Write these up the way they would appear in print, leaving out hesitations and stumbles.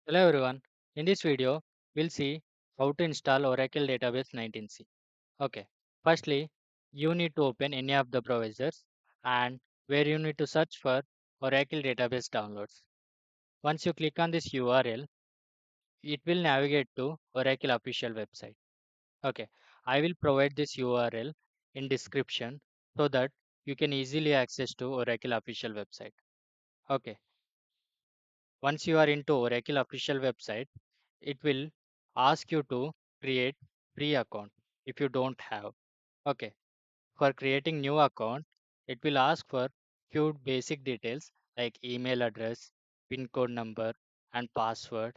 Hello everyone. In this video, we'll see how to install Oracle Database 19c. Okay. Firstly, you need to open any of the browsers and where you need to search for Oracle Database downloads. Once you click on this URL, it will navigate to Oracle official website. Okay. I will provide this URL in description so that you can easily access to Oracle official website. Okay. Once you are into Oracle official website, it will ask you to create free account if you don't have. Okay, for creating new account, it will ask for few basic details like email address, pin code number, and password.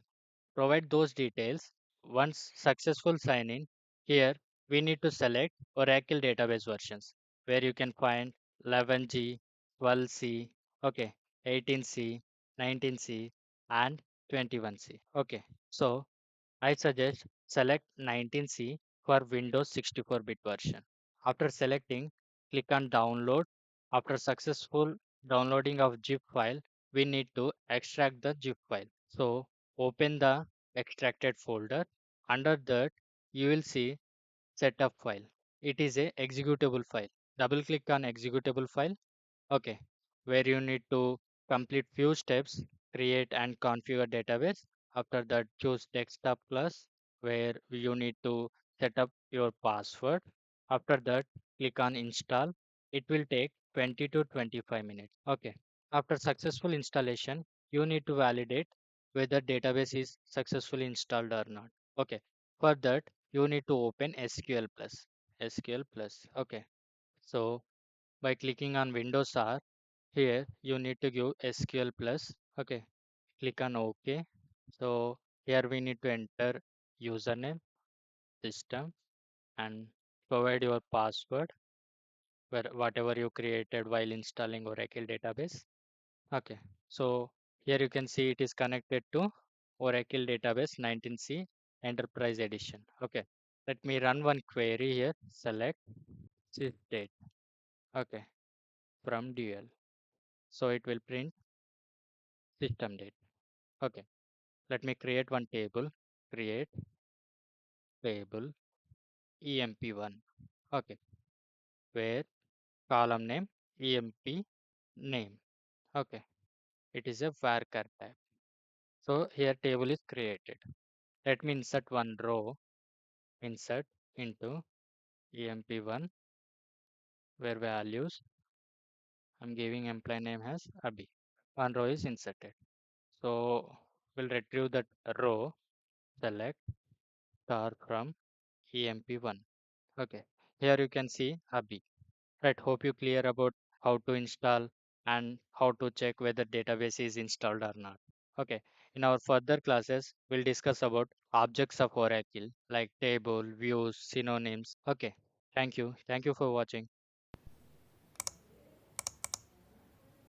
Provide those details. Once successful sign in, here we need to select Oracle database versions where you can find 11G, 12C, okay, 18C, 19C, and 21C. Okay, so I suggest select 19C for Windows 64-bit version. After selecting, click on download. After successful downloading of zip file, we need to extract the zip file. So open the extracted folder. Under that, you will see setup file. It is a executable file. Double click on executable file. Okay, where you need to complete few steps, create and configure database. After that, choose desktop plus, where you need to set up your password. After that, click on install. It will take 20 to 25 minutes. Okay. After successful installation, you need to validate whether database is successfully installed or not. Okay. For that, you need to open SQL Plus. SQL Plus. Okay. So by clicking on Windows R, here you need to give SQL Plus. Okay, click on OK. So here we need to enter username, system, and provide your password where whatever you created while installing Oracle database. Okay, so here you can see it is connected to Oracle database 19c Enterprise Edition. Okay, let me run one query here. Select sysdate. Okay, from dual. So it will print system date. Okay. Let me create one table. Create table emp1. Okay. Where column name emp name. Okay. It is a varchar type. So here table is created. Let me insert one row. Insert into emp1 where values I'm giving employee name as Abhi. One row is inserted. So we'll retrieve that row. Select star from emp1. Okay. Here you can see Abhi. Right, hope you clear about how to install and how to check whether database is installed or not. Okay, in our further classes, we'll discuss about objects of Oracle like table, views, synonyms. Okay, thank you. Thank you for watching.